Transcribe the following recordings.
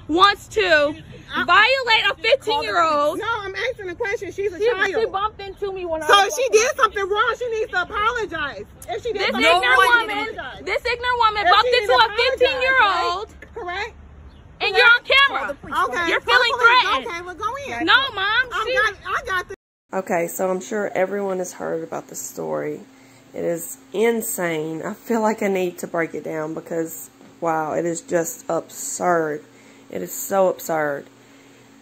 wants to violate a 15-year-old. No, I'm asking a question. She's a child. She bumped into me when I So was if she did something wrong, she needs to apologize. If she did this something ignorant wrong, woman bumped into a 15-year-old. right? Correct. And you're on camera. Okay. You're feeling threatened. Okay, well go in. No, Mom. I got this. Okay, so I'm sure everyone has heard about this story. It is insane. I feel like I need to break it down because, wow, it is just absurd. It is so absurd.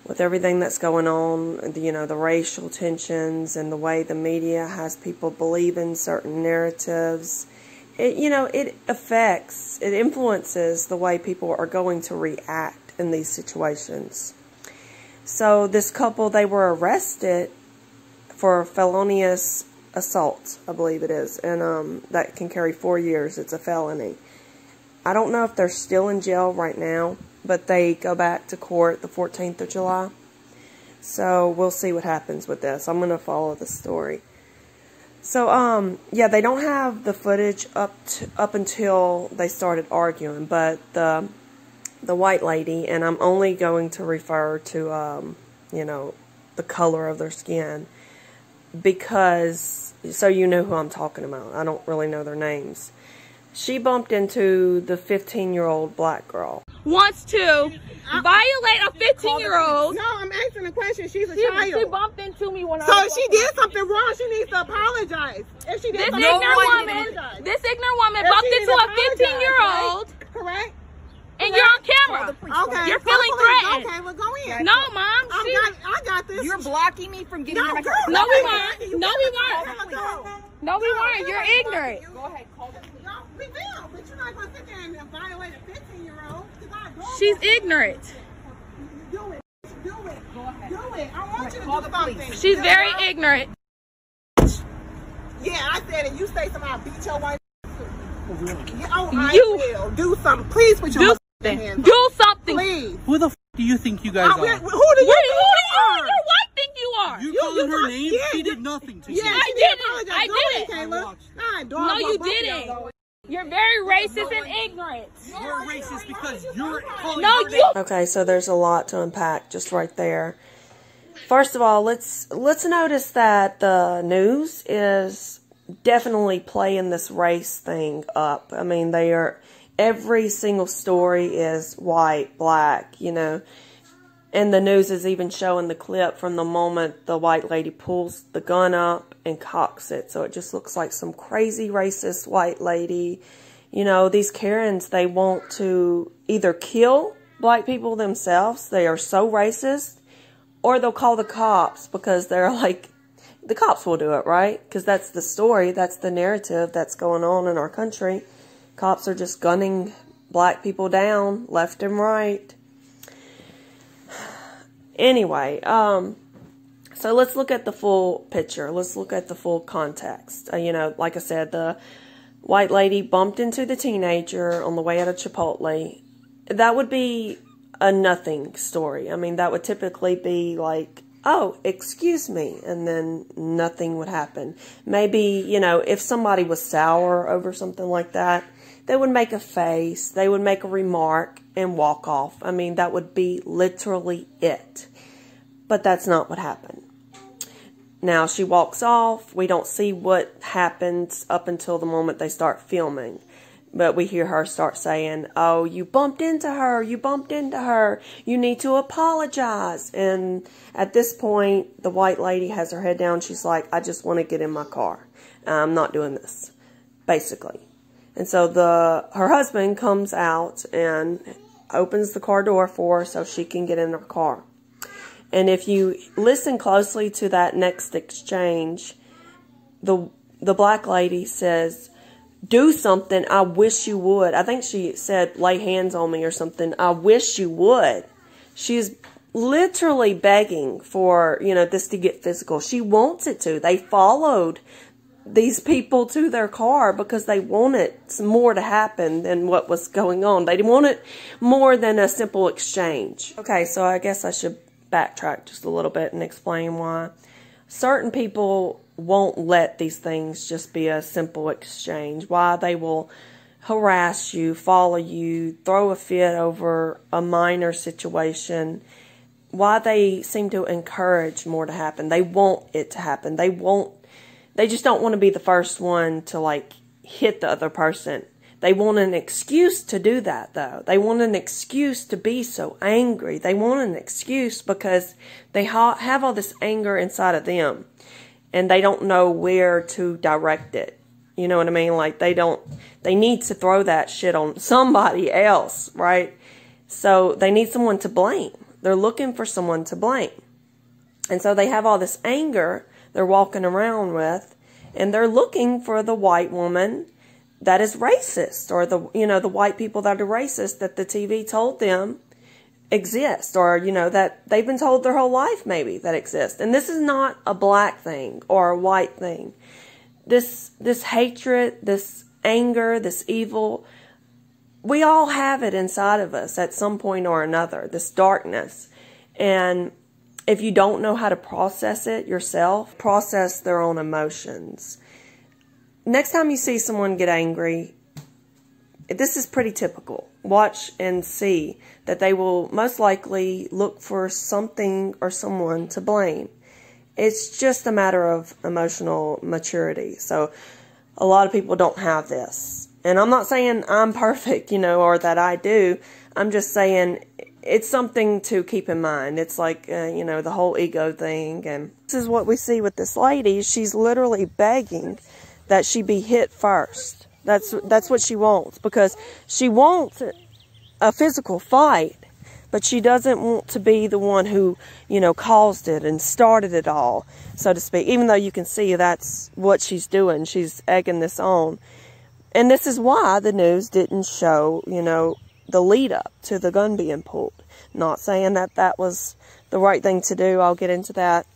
With everything that's going on, you know, the racial tensions and the way the media has people believe in certain narratives, it affects, it influences the way people are going to react in these situations. So this couple, they were arrested for felonious assault, I believe it is, and that can carry 4 years. It's a felony. I don't know if they're still in jail right now, but they go back to court the 14th of July. So we'll see what happens with this. I'm going to follow the story. So, yeah, they don't have the footage up until they started arguing, but the white lady, and I'm only going to refer to, you know, the color of their skin, because, so you know who I'm talking about. I don't really know their names. She bumped into the 15-year-old black girl. Wants to violate a 15-year-old. No, I'm asking a question. She's a child. She bumped into me when I So was if she did something wrong, she needs to apologize. If she did this something ignorant wrong, woman bumped into a 15-year-old. Correct. And you're on camera. Okay. You're feeling threatened. Okay, well go in. No, Mom. I got this. You're blocking me from getting in my car. No, we weren't. No, we weren't. No, we weren't. You're ignorant. Go ahead, call them. No, we will, but you're not going to sit there and violate a 15-year-old. She's ignorant. Do it. Do it. Go ahead. Do it. I want you to Call do the police. something. She's very ignorant. Yeah, I said it. You say something, I'll beat your wife. Yeah, oh, You- I will. Do something. Please put your hands up. Do something. Please. Who the f do you think you guys Who do are? you Who think do you are? your wife think you are? You calling her name? yeah, She did nothing to Yeah, you. I she didn't. apologize. I Go didn't. ahead, Kayla. Nah, dog, No, you both of didn't. y'all. You're very racist and ignorant. You're racist because you're calling No, her you. name. Okay, so there's a lot to unpack just right there. First of all, let's notice that the news is definitely playing this race thing up. I mean, every single story is white, black, you know. And the news is even showing the clip from the moment the white lady pulls the gun up and cocks it. So it just looks like some crazy racist white lady. You know, these Karens, they want to either kill black people themselves. They are so racist. Or they'll call the cops because they're like, the cops will do it, right? Because that's the story, that's the narrative that's going on in our country. Cops are just gunning black people down left and right. Anyway, so let's look at the full picture. Let's look at the full context. You know, like I said, the white lady bumped into the teenager on the way out of Chipotle. That would be a nothing story. I mean, that would typically be like, oh, excuse me, and then nothing would happen. Maybe, you know, if somebody was sour over something like that, they would make a face, they would make a remark, and walk off. I mean, that would be literally it. But that's not what happened. Now, she walks off. We don't see what happens up until the moment they start filming. But we hear her start saying, oh, you bumped into her, you bumped into her, you need to apologize. And at this point, the white lady has her head down. She's like, I just want to get in my car. I'm not doing this, basically. And so her husband comes out and opens the car door for her so she can get in her car. And if you listen closely to that next exchange, the black lady says, do something, I wish you would. I think she said, lay hands on me or something. I wish you would. She's literally begging for, you know, this to get physical. She wants it to. They followed these people to their car because they wanted more to happen than what was going on. They wanted more than a simple exchange. Okay, so I guess I should backtrack just a little bit and explain why certain people won't let these things just be a simple exchange. Why they will harass you, follow you, throw a fit over a minor situation, why they seem to encourage more to happen. They want it to happen. They just don't want to be the first one to like hit the other person. They want an excuse to do that though. They want an excuse to be so angry. They want an excuse because they have all this anger inside of them and they don't know where to direct it. You know what I mean? Like they need to throw that shit on somebody else, right? So they need someone to blame. They're looking for someone to blame. And so they have all this anger they're walking around with, and they're looking for the white woman that is racist, or the white people that are racist that the TV told them exist, or, that they've been told their whole life maybe that exist. And this is not a black thing or a white thing. This hatred, this anger, this evil, we all have it inside of us at some point or another, this darkness. And if you don't know how to process it yourself, process their own emotions. Next time you see someone get angry, this is pretty typical. Watch and see that they will most likely look for something or someone to blame. It's just a matter of emotional maturity. So a lot of people don't have this. And I'm not saying I'm perfect, or that I do. I'm just saying it's something to keep in mind. It's like, the whole ego thing. And this is what we see with this lady. She's literally begging that she be hit first. That's what she wants, because she wants a physical fight. But she doesn't want to be the one who, caused it and started it all, so to speak. Even though you can see that's what she's doing. She's egging this on. And this is why the news didn't show, the lead up to the gun being pulled. Not saying that that was the right thing to do. I'll get into that.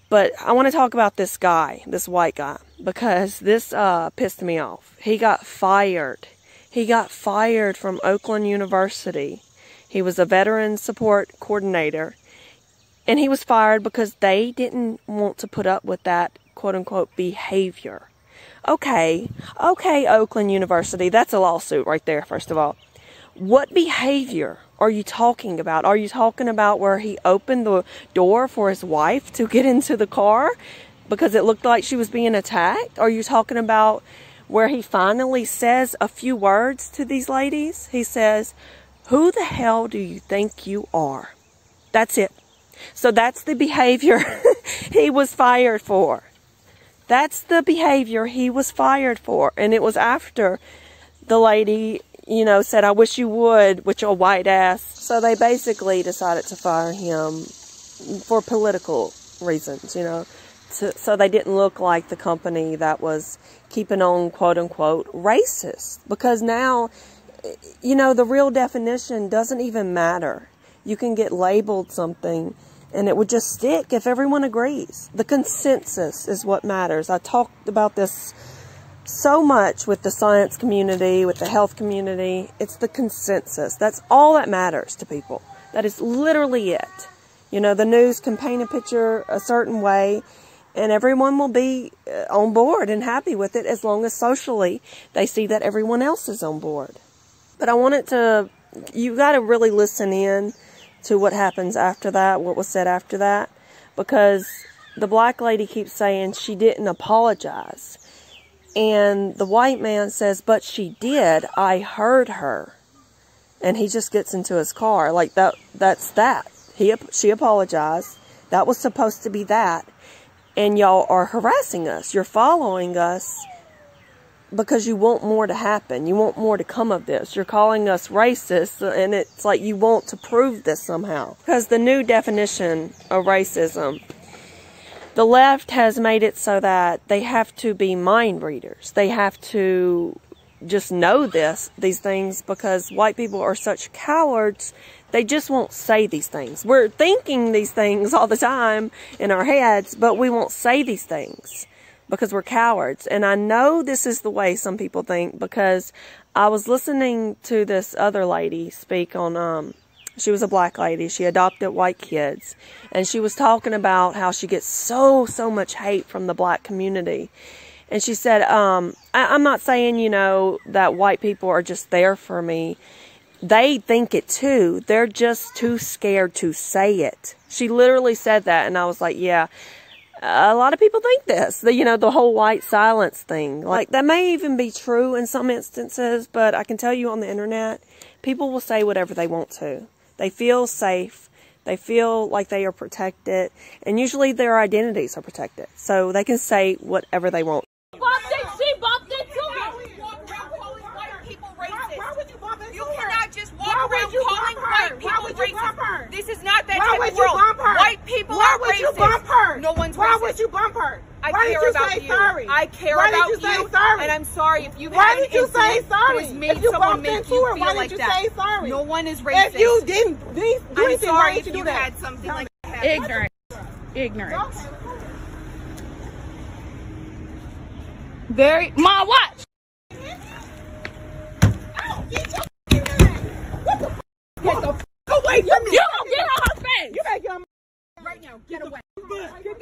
But I want to talk about this guy, this white guy, because this pissed me off. He got fired. He got fired from Oakland University. He was a veteran support coordinator, and he was fired because they didn't want to put up with that quote-unquote behavior. Okay, Oakland University, that's a lawsuit right there, first of all. What behavior are you talking about? Are you talking about where he opened the door for his wife to get into the car because it looked like she was being attacked? Are you talking about where he finally says a few words to these ladies? He says, "Who the hell do you think you are?" That's it. So that's the behavior he was fired for. That's the behavior he was fired for. And it was after the lady, said, "I wish you would, with your white ass." So they basically decided to fire him for political reasons, so they didn't look like the company that was keeping on, quote unquote, racist. Because now, the real definition doesn't even matter. You can get labeled something and it would just stick if everyone agrees. The consensus is what matters. I talked about this so much with the science community, with the health community. It's the consensus. That's all that matters to people. That is literally it. The news can paint a picture a certain way and everyone will be on board and happy with it as long as socially they see that everyone else is on board. But I wanted to, you got to really listen in to what happens after that, what was said after that, because the black lady keeps saying she didn't apologize. And the white man says, "But she did. I heard her." And he just gets into his car. Like that's that. She apologized. That was supposed to be that. And y'all are harassing us. You're following us because you want more to happen. You want more to come of this. You're calling us racist, and it's like you want to prove this somehow. Because the new definition of racism, the left has made it so that they have to be mind readers. They have to just know these things, because white people are such cowards. They just won't say these things. We're thinking these things all the time in our heads, but we won't say these things because we're cowards. And I know this is the way some people think, because I was listening to this other lady speak on, she was a black lady. She adopted white kids. And she was talking about how she gets so much hate from the black community. And she said, I'm not saying, you know, that white people are just there for me. They think it too. They're just too scared to say it. She literally said that, and I was like, yeah, a lot of people think this. You know, the whole white silence thing. Like, that may even be true in some instances, but I can tell you on the internet, people will say whatever they want to. They feel safe. They feel like they are protected, and usually their identities are protected. So they can say whatever they want. She bumped into me. Why would you walk around calling white people racist? Why would you bump into You her? cannot just walk Why would around you calling bump her? white Why people would you bump her? racist. This is not that Why type would of you world. bump her? White people Why are would you racist. bump her? No one's Why racist. would you bump her? I Why care did you about say you. sorry? I care Why about did you say you, sorry? and I'm sorry if you've Why had an did you say incident that sorry? has made If you someone bumped make into you her, feel why like did you that. say sorry? No one is racist. If you didn't do I'm anything, why sorry did if you do you that? had something like that. Ignorant. Ignorant. Very. Ma, watch. Get the f away from me! You gonna get on her face. You better get on my Right now, get away. Get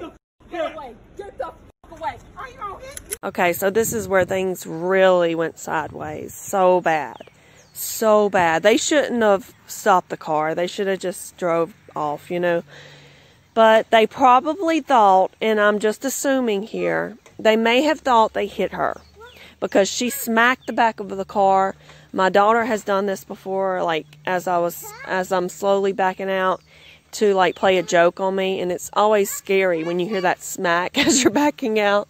the f Get away. Get the fuck away. Are you on his? Okay, so this is where things really went sideways. So bad. So bad. They shouldn't have stopped the car. They should have just drove off, you know. But they probably thought, and I'm just assuming here, they may have thought they hit her because she smacked the back of the car. My daughter has done this before, like as I'm slowly backing out to like play a joke on me, and it's always scary when you hear that smack as you're backing out.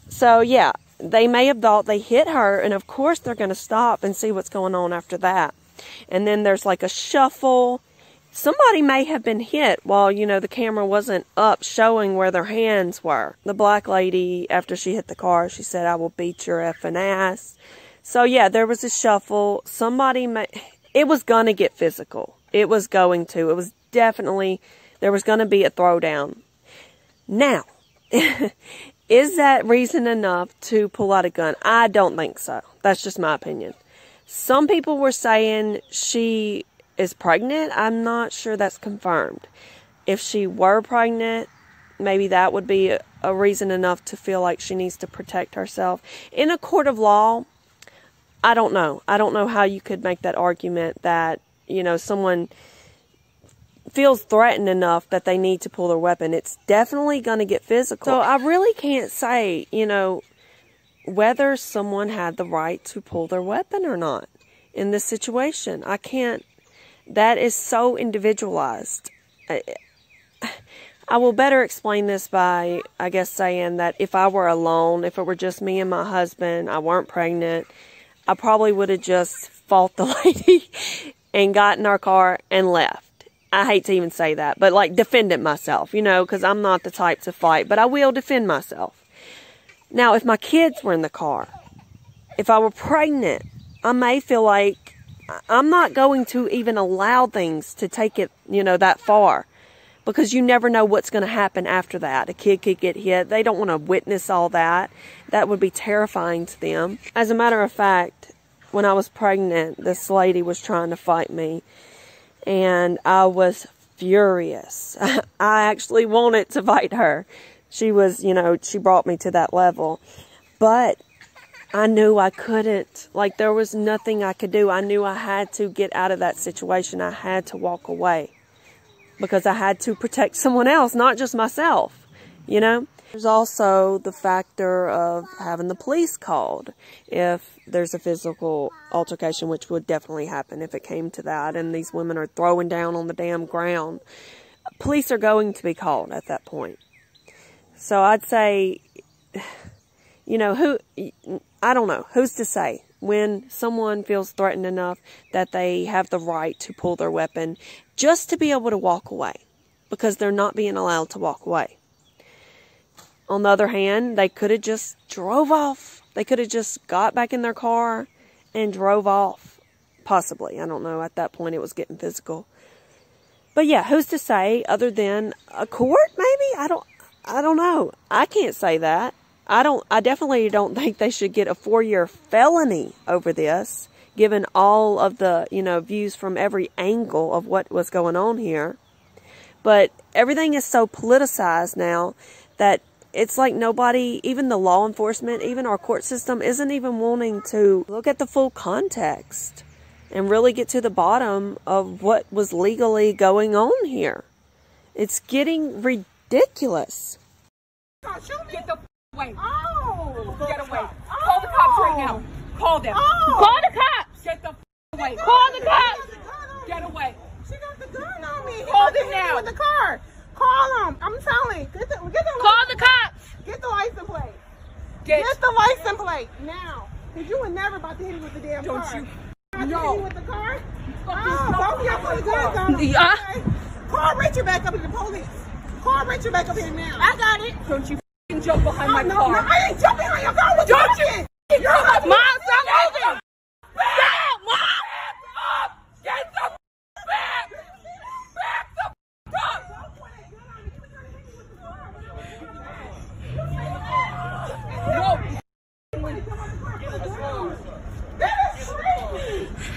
So yeah, they may have thought they hit her, and of course they're going to stop and see what's going on after that. And then there's like a shuffle. Somebody may have been hit while, you know, the camera wasn't up showing where their hands were. The black lady, after she hit the car, she said, "I will beat your effing ass." So yeah, there was a shuffle. It was going to get physical. It was going to. It was definitely, there was going to be a throwdown. Now, is that reason enough to pull out a gun? I don't think so. That's just my opinion. Some people were saying she is pregnant. I'm not sure that's confirmed. If she were pregnant, maybe that would be a reason enough to feel like she needs to protect herself. In a court of law, I don't know. I don't know how you could make that argument that, you know, someone feels threatened enough that they need to pull their weapon. It's definitely going to get physical. So I really can't say, you know, whether someone had the right to pull their weapon or not in this situation. I can't. That is so individualized. I will better explain this by, I guess, saying that if I were alone, if it were just me and my husband, I weren't pregnant, I probably would have just fought the lady and got in our car and left. I hate to even say that, but like defended myself, you know, because I'm not the type to fight, but I will defend myself. Now, if my kids were in the car, if I were pregnant, I may feel like I'm not going to even allow things to take it, you know, that far, because you never know what's going to happen after that. A kid could get hit. They don't want to witness all that. That would be terrifying to them. As a matter of fact, when I was pregnant, this lady was trying to fight me, and I was furious. I actually wanted to fight her. She was, you know, she brought me to that level. But I knew I couldn't. Like, there was nothing I could do. I knew I had to get out of that situation. I had to walk away because I had to protect someone else, not just myself, you know? There's also the factor of having the police called if there's a physical altercation, which would definitely happen if it came to that, and these women are throwing down on the damn ground. Police are going to be called at that point. So I'd say, you know, I don't know, who's to say when someone feels threatened enough that they have the right to pull their weapon just to be able to walk away, because they're not being allowed to walk away. On the other hand, they could have just drove off. They could have just got back in their car and drove off. Possibly. I don't know. At that point, it was getting physical. But yeah, who's to say other than a court, maybe? I don't know. I can't say that. I definitely don't think they should get a 4-year felony over this, given all of the, you know, views from every angle of what was going on here. But everything is so politicized now that it's like nobody, even the law enforcement, even our court system, isn't even wanting to look at the full context and really get to the bottom of what was legally going on here. It's getting ridiculous. Get the away. Oh. Get away. Call the cops right now. Call them. Oh. Call the cops. Get the away. Call the cops. Get away. She got the gun on me. He Call about to them hit me now. with the car. Call him. I'm telling. Get the Call license the cops. plate. Get the license plate. Get. Get the license plate now. Cause you were never about to hit me with the damn Don't car. you- About to No. hit me with the car? Fucking Oh, stop. both y'all put the guns on him. Yeah. Okay? Call Richard back up to the police. Call Richard back up here now. I got it. Don't you f***ing jump behind my No, car. I ain't jumping on your car. What Don't you talking? Mom, stop moving. Stop, Mom! Up! Get the back! Back the up! No!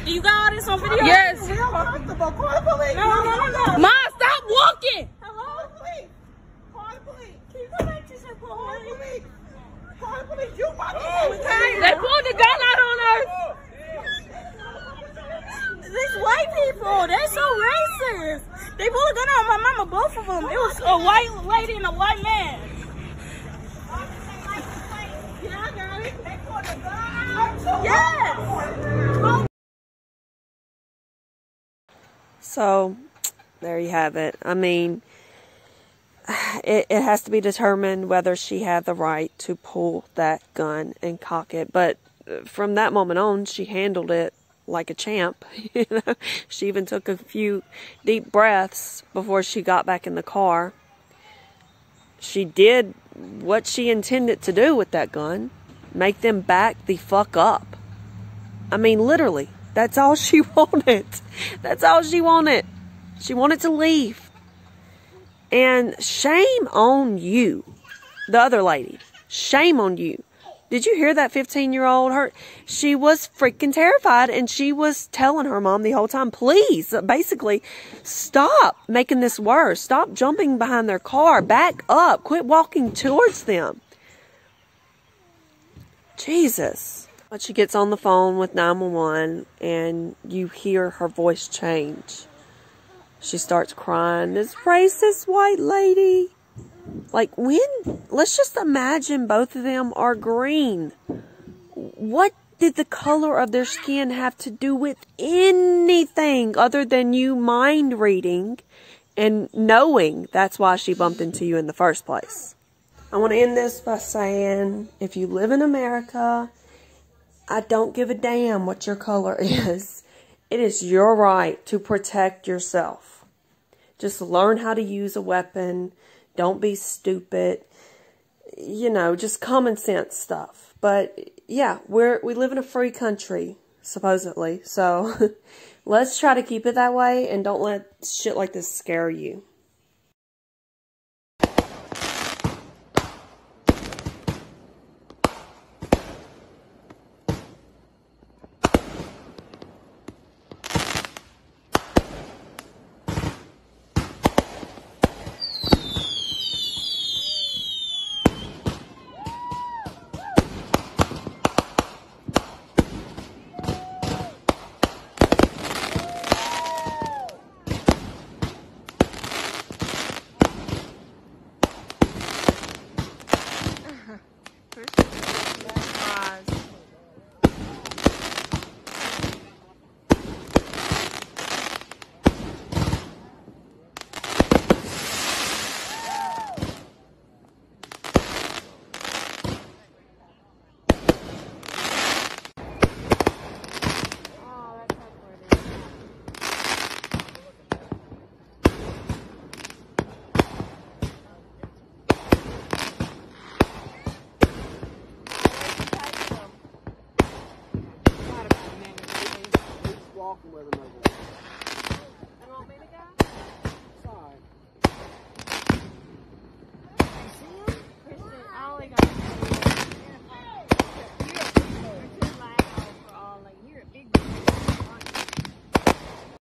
You got all this on video? Yes. Real comfortable. Call the police. No. Mom, stop walking. Hello, police. Call the police. Can you come back to your call the police? Call the police. You about to hit me. They pulled the gun out on her. These white people, they're so racist. They pulled a gun on my mama, both of them. It was a white lady and a white man. Yeah, I got it. They pulled the gun out. Yes. So, there you have it. I mean, it has to be determined whether she had the right to pull that gun and cock it. But from that moment on, she handled it like a champ. You know, she even took a few deep breaths before she got back in the car. She did what she intended to do with that gun. Make them back the fuck up. I mean, literally. That's all she wanted. That's all she wanted. She wanted to leave. And shame on you. The other lady. Shame on you. Did you hear that 15-year-old? She was freaking terrified, and she was telling her mom the whole time, please, basically, stop making this worse. Stop jumping behind their car. Back up. Quit walking towards them. Jesus. But she gets on the phone with 911, and you hear her voice change. She starts crying. This racist white lady. Like, when? Let's just imagine both of them are green. What did the color of their skin have to do with anything other than you mind reading and knowing that's why she bumped into you in the first place? I want to end this by saying, if you live in America, I don't give a damn what your color is. It is your right to protect yourself. Just learn how to use a weapon. Don't be stupid. You know, just common sense stuff. But yeah, we live in a free country, supposedly. So let's try to keep it that way and don't let shit like this scare you.